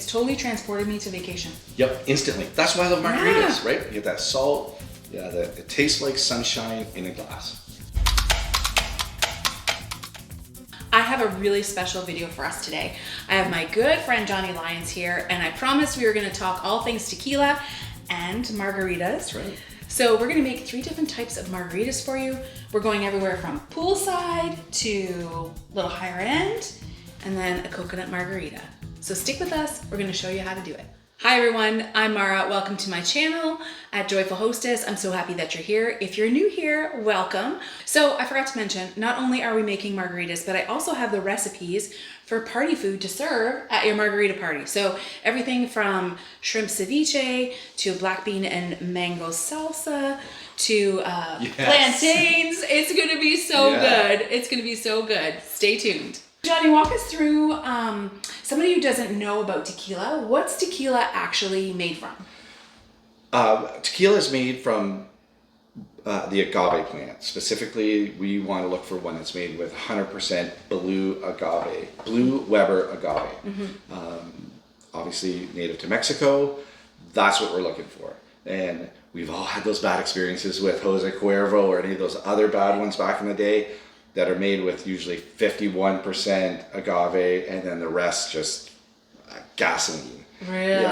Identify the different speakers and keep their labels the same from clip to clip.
Speaker 1: totally transported me to vacation.
Speaker 2: Yep, instantly. That's why I love margaritas, right? You get that salt. Yeah, it tastes like sunshine in a glass.
Speaker 1: I have a really special video for us today. I have my good friend Johnny Lyons here, and I promised we were going to talk all things tequila and margaritas.
Speaker 2: That's right.
Speaker 1: So we're going to make 3 different types of margaritas for you. We're going everywhere from poolside to a little higher end, and then a coconut margarita. So stick with us. We're going to show you how to do it. Hi everyone, I'm Mara. Welcome to my channel at Joyful Hostess. I'm so happy that you're here. If you're new here, welcome. So I forgot to mention, not only are we making margaritas, but I also have the recipes for party food to serve at your margarita party. So everything from shrimp ceviche to black bean and mango salsa to plantains. It's gonna be so good. It's gonna be so good. Stay tuned. Johnny, walk us through, somebody who doesn't know about tequila, what's tequila actually made from?
Speaker 2: Tequila is made from the agave plant. Specifically, we want to look for one that's made with 100% blue Weber agave. Obviously native to Mexico. That's what we're looking for. And we've all had those bad experiences with Jose Cuervo or any of those other bad ones back in the day that are made with usually 51% agave and then the rest just gasoline.
Speaker 1: Really?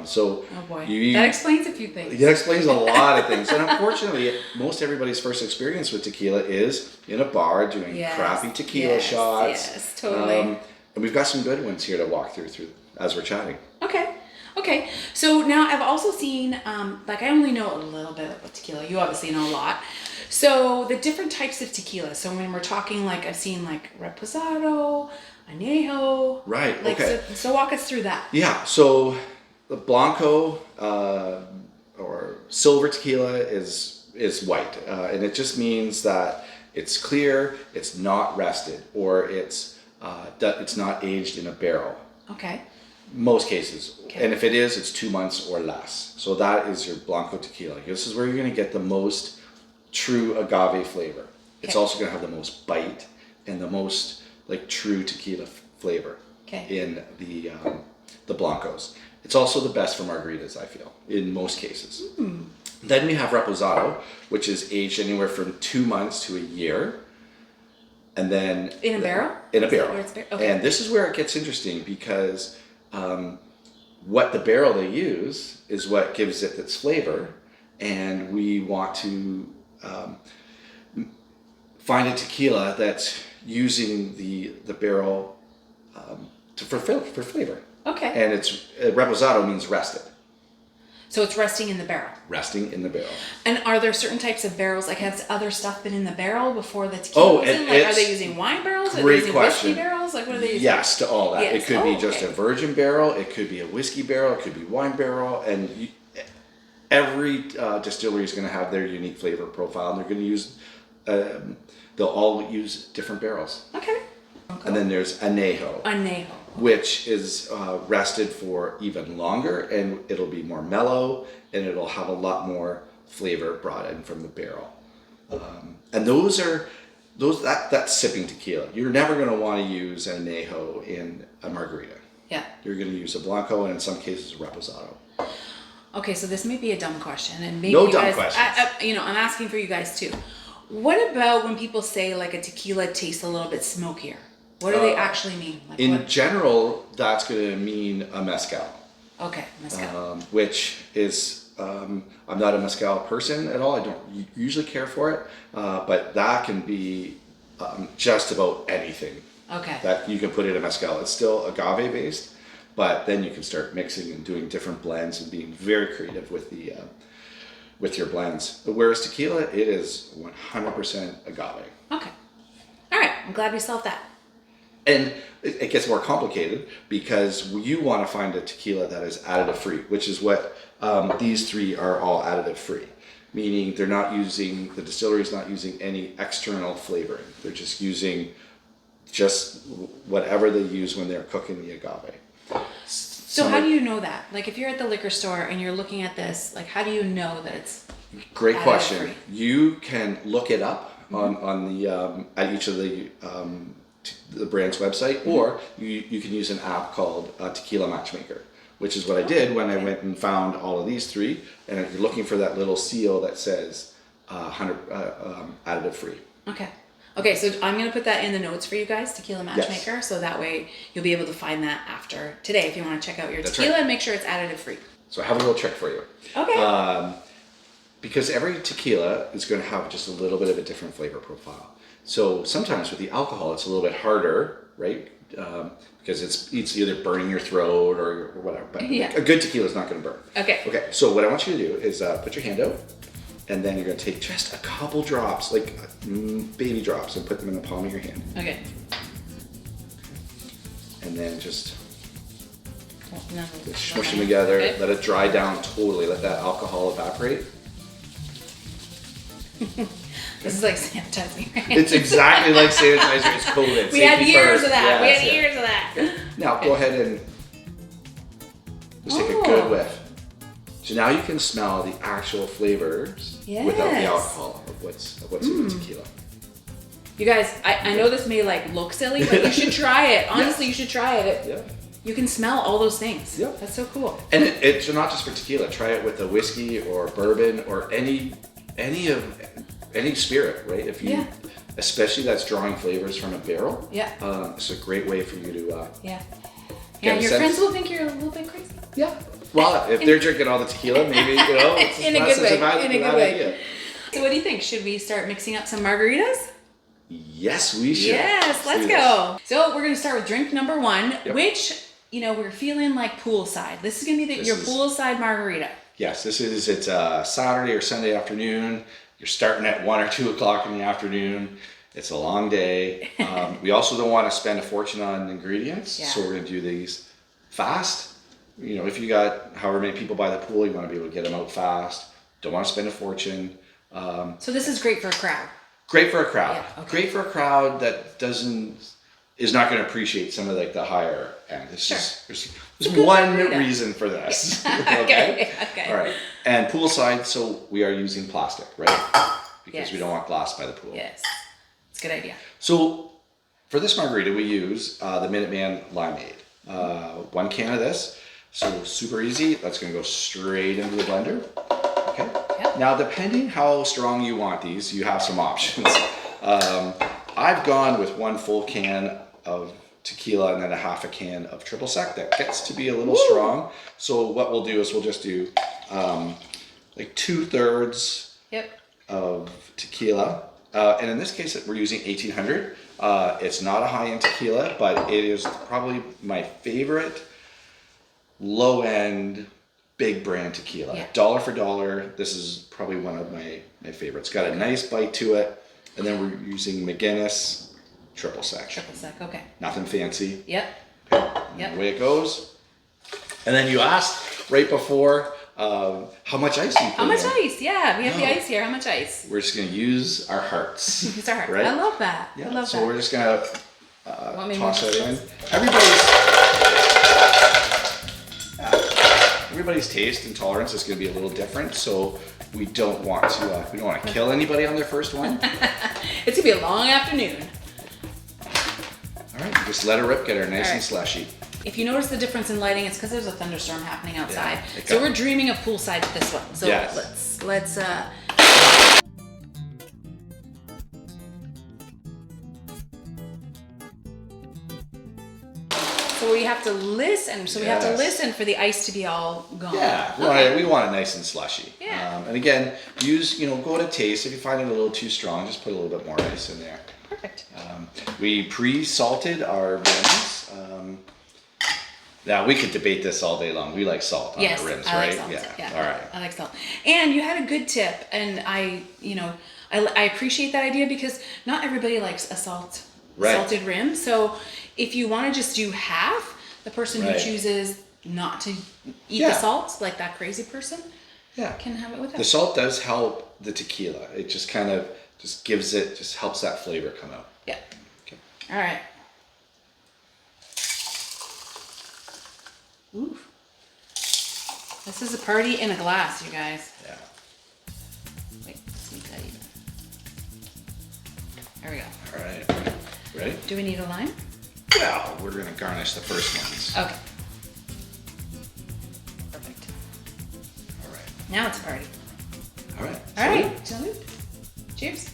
Speaker 2: So
Speaker 1: oh boy, that explains a few things.
Speaker 2: That explains a lot of things. And unfortunately, most everybody's first experience with tequila is in a bar doing crappy tequila shots.
Speaker 1: Yes, totally.
Speaker 2: And we've got some good ones here to walk through as we're chatting.
Speaker 1: Okay. So now I've also seen, like I only know a little bit about tequila. You obviously know a lot. So the different types of tequila. So when we're talking, like I've seen like Reposado, Añejo.
Speaker 2: Right.
Speaker 1: Like,
Speaker 2: okay.
Speaker 1: So walk us through that.
Speaker 2: Yeah. So the Blanco or silver tequila is white, and it just means that it's clear, it's not rested, or it's not aged in a barrel.
Speaker 1: Okay.
Speaker 2: Most cases. Okay. And if it is, it's 2 months or less. So that is your Blanco tequila. This is where you're going to get the most true agave flavor. It's also going to have the most bite and the most like true tequila flavor in the Blancos. It's also the best for margaritas, I feel, in most cases. Then we have Reposado, which is aged anywhere from 2 months to a year. And then
Speaker 1: in a barrel?
Speaker 2: In a barrel.
Speaker 1: Okay.
Speaker 2: And this is where it gets interesting because what the barrel they use is what gives it its flavor, and we want to find a tequila that's using the barrel for flavor.
Speaker 1: Okay.
Speaker 2: And it's Reposado means rested.
Speaker 1: So it's resting in the barrel.
Speaker 2: Resting in the barrel.
Speaker 1: And are there certain types of barrels? Like, has other stuff been in the barrel before the tequila was in? Like, are they using wine barrels? Are they using whiskey barrels? Like, what are they using?
Speaker 2: Yes, to all that. Yes. It could be just a virgin barrel. It could be a whiskey barrel. It could be wine barrel. And every distillery is going to have their unique flavor profile. And they're going to use, they'll all use different barrels.
Speaker 1: Okay.
Speaker 2: And then there's Añejo. Which is rested for even longer, and it'll be more mellow, and it'll have a lot more flavor brought in from the barrel. And that's sipping tequila. You're never going to want to use an Añejo in a margarita. Yeah. You're going to use a Blanco, and in some cases, a Reposado.
Speaker 1: Okay, so this may be a dumb question, and maybe
Speaker 2: no
Speaker 1: you
Speaker 2: dumb
Speaker 1: guys,
Speaker 2: questions.
Speaker 1: I'm asking for you guys too. What about when people say like a tequila tastes a little bit smokier? What do they actually mean? Like
Speaker 2: in general, that's going to mean a mezcal.
Speaker 1: Okay, mezcal.
Speaker 2: Which is, I'm not a mezcal person at all. I don't usually care for it, but that can be just about anything.
Speaker 1: Okay.
Speaker 2: That you can put in a mezcal. It's still agave based, but then you can start mixing and doing different blends and being very creative with your blends. Whereas tequila, it is 100% agave.
Speaker 1: Okay. All right. I'm glad we solved that.
Speaker 2: And it gets more complicated because you want to find a tequila that is additive free, which is what these 3 are all additive free, meaning the distillery is not using any external flavoring. They're just using whatever they use when they're cooking the agave.
Speaker 1: So how do you know that? Like if you're at the liquor store and you're looking at this, like how do you know that it's
Speaker 2: Great question. You can look it up on the at each of the brand's website, or you can use an app called Tequila Matchmaker, which is what I did when I went and found all of these three. And you're looking for that little seal that says 100 additive free.
Speaker 1: Okay. Okay, so I'm going to put that in the notes for you guys, Tequila Matchmaker,
Speaker 2: Yes.
Speaker 1: so that way you'll be able to find that after today if you want to check out your
Speaker 2: That's
Speaker 1: tequila
Speaker 2: right.
Speaker 1: and make sure it's additive free.
Speaker 2: So I have a little trick for you.
Speaker 1: Okay.
Speaker 2: Because every tequila is going to have just a little bit of a different flavor profile. So sometimes with the alcohol, it's a little bit harder, right? Because it's either burning your throat or whatever. But a good tequila is not going to burn.
Speaker 1: Okay.
Speaker 2: Okay, so what I want you to do is put your hand out, and then you're going to take just a couple drops, like baby drops, and put them in the palm of your hand.
Speaker 1: Okay.
Speaker 2: And then just
Speaker 1: No,
Speaker 2: smush them together, let it dry down totally, let that alcohol evaporate.
Speaker 1: This is like sanitizing, right?
Speaker 2: It's exactly like sanitizer, it's COVID.
Speaker 1: We had
Speaker 2: Safety
Speaker 1: years
Speaker 2: first.
Speaker 1: of that.
Speaker 2: Yes,
Speaker 1: We had years of that.
Speaker 2: Now go ahead and just take a good whiff. So now you can smell the actual flavors without the alcohol of what's in the tequila.
Speaker 1: You guys, I know this may like look silly, but you should try it. Honestly, you should try it. You can smell all those things.
Speaker 2: Yep.
Speaker 1: That's so cool.
Speaker 2: And it's not just for tequila. Try it with a whiskey or bourbon or any spirit, right? If you, especially that's drawing flavors from a barrel.
Speaker 1: Yeah.
Speaker 2: It's a great way for you to.
Speaker 1: Yeah,
Speaker 2: your
Speaker 1: friends will think you're a little bit crazy.
Speaker 2: Yeah. Well, if they're drinking all the tequila, maybe it's
Speaker 1: in a good way.
Speaker 2: In a good way.
Speaker 1: So, what do you think? Should we start mixing up some margaritas?
Speaker 2: Yes, we should.
Speaker 1: Yes, let's go. So we're gonna start with drink number one, which we're feeling like poolside. This is gonna be your poolside margarita.
Speaker 2: Yes, it's Saturday or Sunday afternoon. You're starting at 1 or 2 o'clock in the afternoon. It's a long day. We also don't want to spend a fortune on ingredients, so we're gonna do these fast. If you got however many people by the pool, you want to be able to get them out fast. Don't want to spend a fortune.
Speaker 1: So this is great for a crowd.
Speaker 2: Great for a crowd.
Speaker 1: Yeah, okay.
Speaker 2: Great for a crowd that is not going to appreciate some of the higher end. It's just there's one reason for this. Okay. All right. And poolside, so we are using plastic, right? Because we don't want glass by the pool.
Speaker 1: Yes. It's a good idea.
Speaker 2: So for this margarita, we use the Minuteman Limeade. 1 can of this. So super easy. That's going to go straight into the blender. Okay. Yep. Now, depending how strong you want these, you have some options. I've gone with 1 full can of tequila and then a half a can of triple sec. That gets to be a little strong. So what we'll do is we'll just do like 2/3 of tequila. And in this case, we're using 1800. It's not a high-end tequila, but it is probably my favorite low-end big brand tequila. Dollar for dollar. This is probably one of my favorites. Got a nice bite to it. And then we're using McGuinness triple sec.
Speaker 1: Triple sec, okay.
Speaker 2: Nothing fancy.
Speaker 1: Yep.
Speaker 2: Yep. Away it goes. And then you asked right before how much ice you put in.
Speaker 1: How much ice? Yeah, we have the ice here. How much ice?
Speaker 2: We're just going to use our hearts.
Speaker 1: Use our hearts.
Speaker 2: Right?
Speaker 1: I love that.
Speaker 2: Yeah.
Speaker 1: I love
Speaker 2: so
Speaker 1: that.
Speaker 2: we're just going to toss that in. Everybody's taste and tolerance is going to be a little different, so we don't want to kill anybody on their first one.
Speaker 1: It's gonna be a long afternoon.
Speaker 2: All right, just let her rip, get her nice and slushy.
Speaker 1: If you notice the difference in lighting, it's because there's a thunderstorm happening outside.
Speaker 2: Yeah,
Speaker 1: so we're dreaming of poolside with this one. So let's So we have to listen. So we have to listen for the ice to be all gone.
Speaker 2: Yeah, we want it nice and slushy.
Speaker 1: Yeah.
Speaker 2: And again, go to taste. If you find it a little too strong, just put a little bit more ice in there.
Speaker 1: Perfect.
Speaker 2: We pre-salted our rims. Now we could debate this all day long. We like salt on our rims,
Speaker 1: I
Speaker 2: right?
Speaker 1: Like salt. Yeah.
Speaker 2: All right.
Speaker 1: I like salt. And you had a good tip, and I appreciate that idea because not everybody likes a salted rim. So if you want to just do half, the person who chooses not to eat the salt, like that crazy person, can have it with us.
Speaker 2: The salt does help the tequila. It just kind of helps that flavor come out.
Speaker 1: Yeah. Okay. All right. Ooh. This is a party in a glass, you guys.
Speaker 2: Yeah.
Speaker 1: Wait, let's make that even. There we go.
Speaker 2: All right. Ready?
Speaker 1: Do we need a lime?
Speaker 2: Well, we're going to garnish the first ones.
Speaker 1: Okay. Now it's a party.
Speaker 2: All right.
Speaker 1: All right. Salute. Cheers.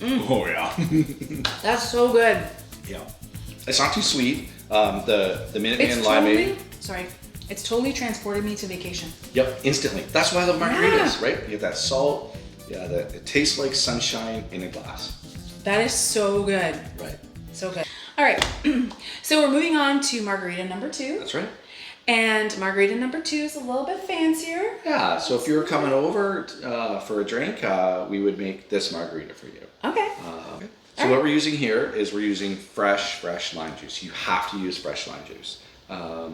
Speaker 2: Oh yeah.
Speaker 1: That's so good.
Speaker 2: Yeah. It's not too sweet. The Minuteman Limeade.
Speaker 1: It's totally transported me to vacation.
Speaker 2: Yep, instantly. That's why I love margaritas, right? You get that salt. Yeah, it tastes like sunshine in a glass.
Speaker 1: That is so good.
Speaker 2: Right.
Speaker 1: So good. All right. So we're moving on to margarita number 2.
Speaker 2: That's right.
Speaker 1: And margarita number 2 is a little bit fancier.
Speaker 2: Yeah, so if you were coming over for a drink, we would make this margarita for you.
Speaker 1: Okay.
Speaker 2: So what we're using here is we're using fresh lime juice. You have to use fresh lime juice.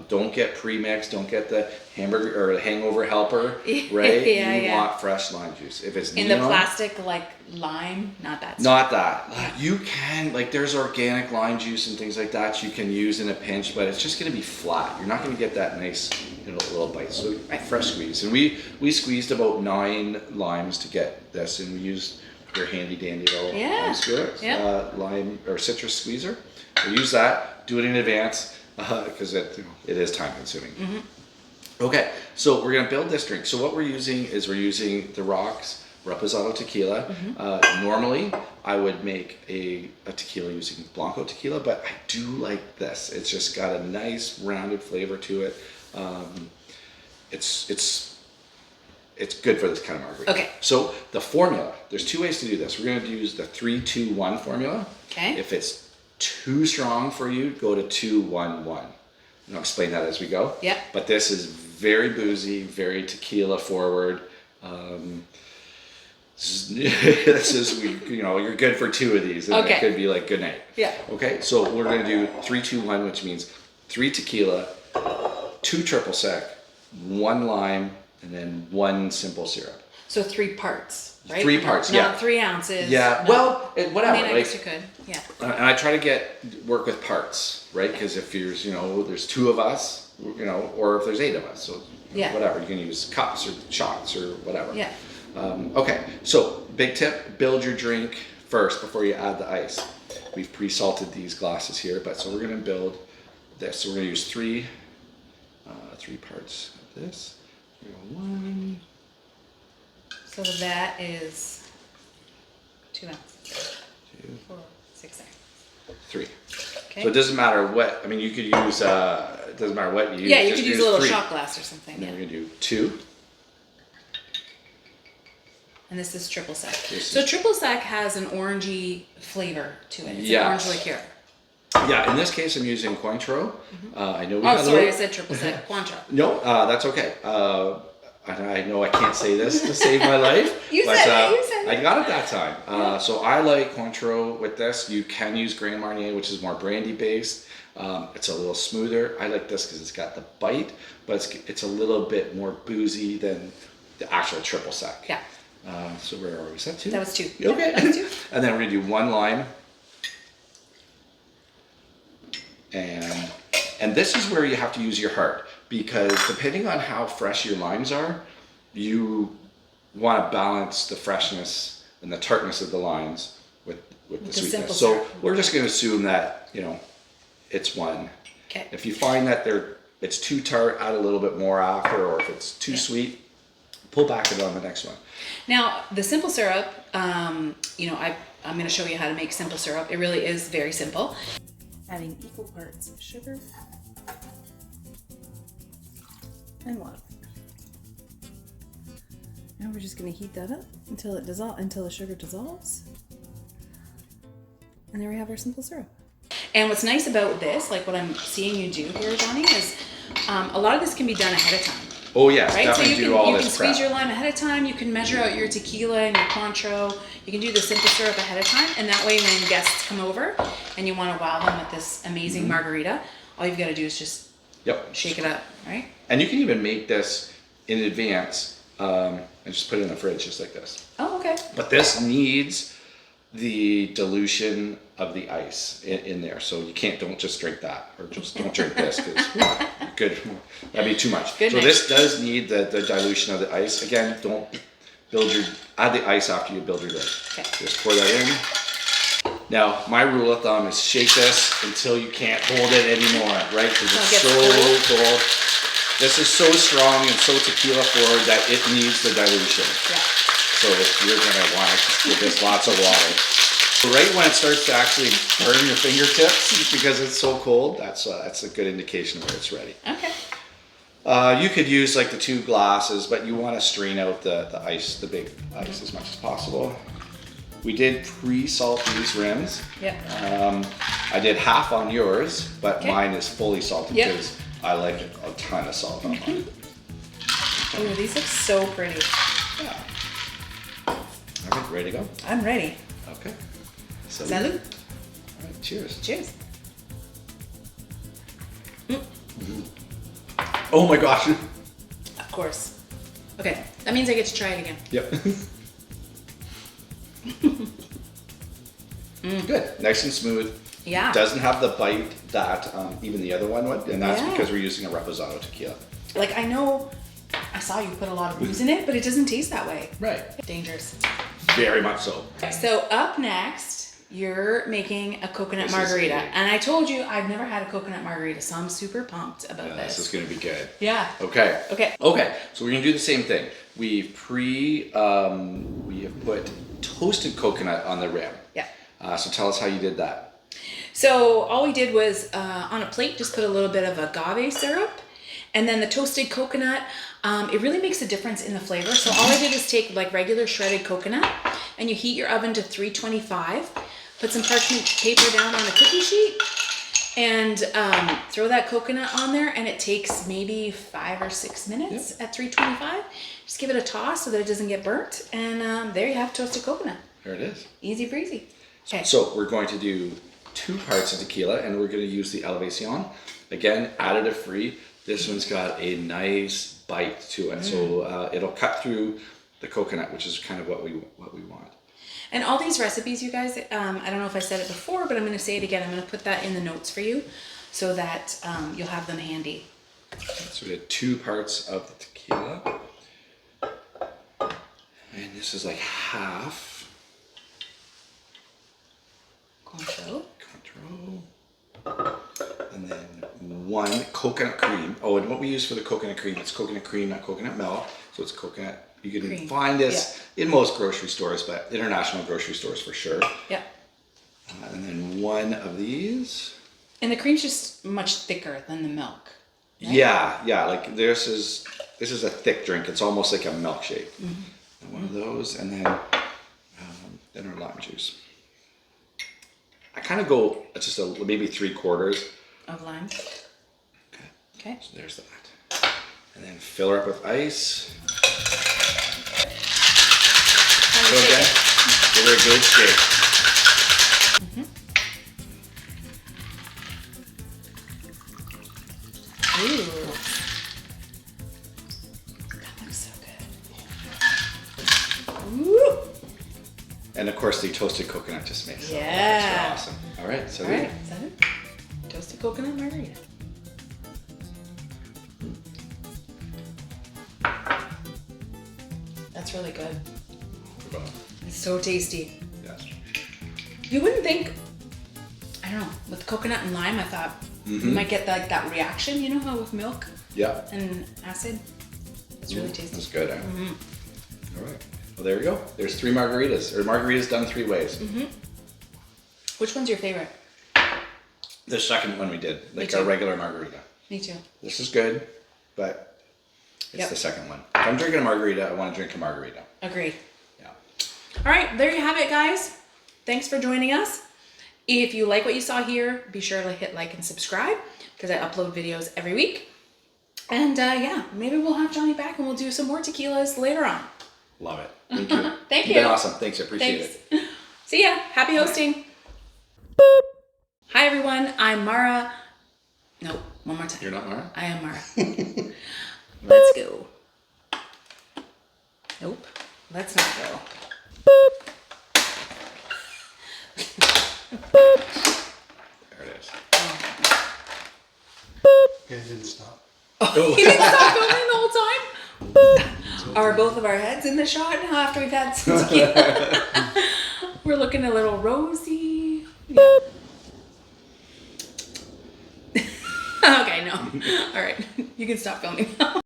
Speaker 2: Don't get pre-mixed. Don't get the hamburger or the hangover helper, right? You want fresh lime juice. If it's
Speaker 1: in the plastic like lime, not that.
Speaker 2: Not that. You can there's organic lime juice and things like that you can use in a pinch, but it's just going to be flat. You're not going to get that nice little bite. So fresh squeeze, and we squeezed about 9 limes to get this, and we used your handy dandy little lime squeezer, lime or citrus squeezer. So use that. Do it in advance. Because it is time consuming. Mm-hmm. Okay, so we're gonna build this drink. So what we're using is the Rocks Reposado tequila. Mm-hmm. Normally, I would make a tequila using Blanco tequila, but I do like this. It's just got a nice rounded flavor to it. It's good for this kind of margarita. Okay. So the formula, there's 2 ways to do this. We're gonna use the 3-2-1 formula.
Speaker 1: Okay.
Speaker 2: If it's too strong for you, go to 2-1-1. And I'll explain that as we go.
Speaker 1: Yeah.
Speaker 2: But this is very boozy, very tequila forward. This is you're good for 2 of these, and it could be like good night.
Speaker 1: Yeah.
Speaker 2: Okay, so we're gonna do 3-2-1, which means 3 tequila, 2 triple sec, 1 lime, and then 1 simple syrup.
Speaker 1: So 3 parts. Right?
Speaker 2: 3 parts,
Speaker 1: Not 3 ounces.
Speaker 2: Yeah,
Speaker 1: no.
Speaker 2: well, whatever.
Speaker 1: I mean, I guess you could, yeah.
Speaker 2: And I try to work with parts, right? Because if there's 2 of us, or if there's 8 of us, so whatever. You can use cups or shots or whatever.
Speaker 1: Yeah.
Speaker 2: Okay, so big tip, build your drink first before you add the ice. We've pre-salted these glasses here, so we're gonna build this. So we're gonna use 3 parts of this. 1.
Speaker 1: So that is 2 ounces.
Speaker 2: 2,
Speaker 1: 4, 6,
Speaker 2: 3.
Speaker 1: Okay.
Speaker 2: So it doesn't matter what. I mean, you could use. It doesn't matter what you use.
Speaker 1: Yeah, you could use a little
Speaker 2: 3.
Speaker 1: shot glass or something.
Speaker 2: And then we're gonna do 2.
Speaker 1: And this is triple sec. So triple sec has an orangey flavor to it. It's an orange liqueur.
Speaker 2: Yeah, in this case, I'm using Cointreau. I know.
Speaker 1: I said triple sec. Cointreau.
Speaker 2: No, that's okay. I know I can't say this to save my life.
Speaker 1: You said it.
Speaker 2: I got it that time. So I like Cointreau with this. You can use Grand Marnier, which is more brandy based. It's a little smoother. I like this because it's got the bite, but it's a little bit more boozy than the actual triple sec.
Speaker 1: Yeah.
Speaker 2: So where are we? Is that 2?
Speaker 1: That was 2.
Speaker 2: Okay.
Speaker 1: Yeah, that was 2.
Speaker 2: And then we're gonna do 1 lime. And this is where you have to use your heart, because depending on how fresh your limes are, you want to balance the freshness and the tartness of the limes with the sweetness. So we're just going to assume that it's 1.
Speaker 1: Okay.
Speaker 2: If you find that it's too tart, add a little bit more after, or if it's too sweet, pull back it on the next one.
Speaker 1: Now the simple syrup, I'm going to show you how to make simple syrup. It really is very simple. Adding equal parts of sugar and water. Now we're just going to heat that up until the sugar dissolves. And there we have our simple syrup. And what's nice about this, like what I'm seeing you do here, Johnny, is a lot of this can be done ahead of time.
Speaker 2: Oh yes,
Speaker 1: right?
Speaker 2: definitely
Speaker 1: So you can squeeze your lime ahead of time. You can measure out your tequila and your Cointreau. You can do the simple syrup ahead of time, and that way when guests come over and you want to wow them with this amazing margarita, all you've got to do is just shake it up, right?
Speaker 2: And you can even make this in advance and just put it in the fridge just like this.
Speaker 1: Oh, okay.
Speaker 2: But this needs the dilution of the ice in there, so don't just drink that, or just don't drink this, because that'd be too much. So this does need the dilution of the ice. Again, don't add the ice after you build your drink. Okay. Just pour that in. Now, my rule of thumb is shake this until you can't hold it anymore, right? Because it's so cold. This is so strong and so tequila forward that it needs the dilution.
Speaker 1: Yeah.
Speaker 2: So you're gonna want to give this lots of water. Right when it starts to actually burn your fingertips because it's so cold, that's a good indication where it's ready.
Speaker 1: Okay.
Speaker 2: You could use like the 2 glasses, but you want to strain out the ice, the big ice, as much as possible. We did pre-salt these rims.
Speaker 1: Yep.
Speaker 2: I did half on yours, but mine is fully salted
Speaker 1: Yep.
Speaker 2: because I like a ton of salt on mine.
Speaker 1: Oh, these look so pretty.
Speaker 2: Yeah. All right, ready to go?
Speaker 1: I'm ready.
Speaker 2: Okay. So,
Speaker 1: Salud.
Speaker 2: all right, cheers.
Speaker 1: Cheers.
Speaker 2: Oh my gosh.
Speaker 1: Of course. Okay, that means I get to try it again.
Speaker 2: Yep. Good. Nice and smooth.
Speaker 1: Yeah.
Speaker 2: Doesn't have the bite that even the other one would, and that's
Speaker 1: Yeah.
Speaker 2: because we're using a Reposado tequila.
Speaker 1: Like, I know I saw you put a lot of booze in it, but it doesn't taste that way.
Speaker 2: Right.
Speaker 1: Dangerous.
Speaker 2: Very much so.
Speaker 1: So up next, you're making a coconut margarita. And I told you I've never had a coconut margarita, so I'm super pumped about this.
Speaker 2: This is going to be good.
Speaker 1: Yeah.
Speaker 2: Okay.
Speaker 1: Okay.
Speaker 2: Okay. So we're going to do the same thing. We have put toasted coconut on the rim.
Speaker 1: Yeah.
Speaker 2: So tell us how you did that.
Speaker 1: So all we did was on a plate, just put a little bit of agave syrup, and then the toasted coconut. It really makes a difference in the flavor. So all I did was take like regular shredded coconut, and you heat your oven to 325. Put some parchment paper down on a cookie sheet, and throw that coconut on there, and it takes maybe 5 or 6 minutes at 325. Just give it a toss so that it doesn't get burnt, and there you have toasted coconut.
Speaker 2: There it is.
Speaker 1: Easy breezy. Okay.
Speaker 2: So we're going to do 2 parts of tequila, and we're going to use the Elevacion. Again, additive free. This one's got a nice bite to it, so it'll cut through the coconut, which is kind of what we want.
Speaker 1: And all these recipes, you guys, I don't know if I said it before, but I'm going to say it again. I'm going to put that in the notes for you so that you'll have them handy.
Speaker 2: So we had 2 parts of the tequila. And this is like half
Speaker 1: Cointreau.
Speaker 2: And then 1 coconut cream. Oh, and what we use for the coconut cream, it's coconut cream, not coconut milk. So it's coconut. You can
Speaker 1: Cream.
Speaker 2: find this in most grocery stores, but international grocery stores for sure.
Speaker 1: Yeah.
Speaker 2: And then 1 of these.
Speaker 1: And the cream's just much thicker than the milk. Right?
Speaker 2: Yeah. Like this is a thick drink. It's almost like a milkshake. And 1 of those, and then our lime juice. I kind of go just maybe 3/4
Speaker 1: Of lime. Okay.
Speaker 2: So there's that. And then fill her up with ice. So again, give her a good shake.
Speaker 1: Ooh. That looks so good. Ooh.
Speaker 2: And of course, the toasted coconut just makes it
Speaker 1: Yeah.
Speaker 2: extra awesome. All right, so
Speaker 1: All right, is that it? Toasted coconut margarita. That's really good. It's so tasty.
Speaker 2: Yes.
Speaker 1: You wouldn't think, I don't know, with coconut and lime, I thought you might get like that reaction, you know how with milk
Speaker 2: Yeah.
Speaker 1: and acid? It's really tasty.
Speaker 2: That's good. All right. Well, there you go. There's 3 margaritas, or margaritas done 3 ways.
Speaker 1: Which one's your favorite?
Speaker 2: The second one we did, like
Speaker 1: too.
Speaker 2: our regular margarita.
Speaker 1: Me too.
Speaker 2: This is good, but it's the second one. If I'm drinking a margarita, I want to drink a margarita.
Speaker 1: Agreed.
Speaker 2: Yeah.
Speaker 1: All right, there you have it, guys. Thanks for joining us. If you like what you saw here, be sure to hit like and subscribe because I upload videos every week. And yeah, maybe we'll have Johnny back and we'll do some more tequilas later on.
Speaker 2: Love it. Thank you.
Speaker 1: Thank
Speaker 2: You've
Speaker 1: you.
Speaker 2: been awesome. Thanks. I appreciate it.
Speaker 1: See ya. Happy hosting. Boop. Hi, everyone. I'm Mara. No, one more time.
Speaker 2: You're not Mara?
Speaker 1: I am Mara. Let's go. Nope. Let's not go.
Speaker 2: There it is.
Speaker 3: Yeah, it didn't stop.
Speaker 1: You didn't stop filming the whole time? Are both of our heads in the shot now after we've had some tequila? We're looking a little rosy. Yeah. Okay, no. All right. You can stop filming now.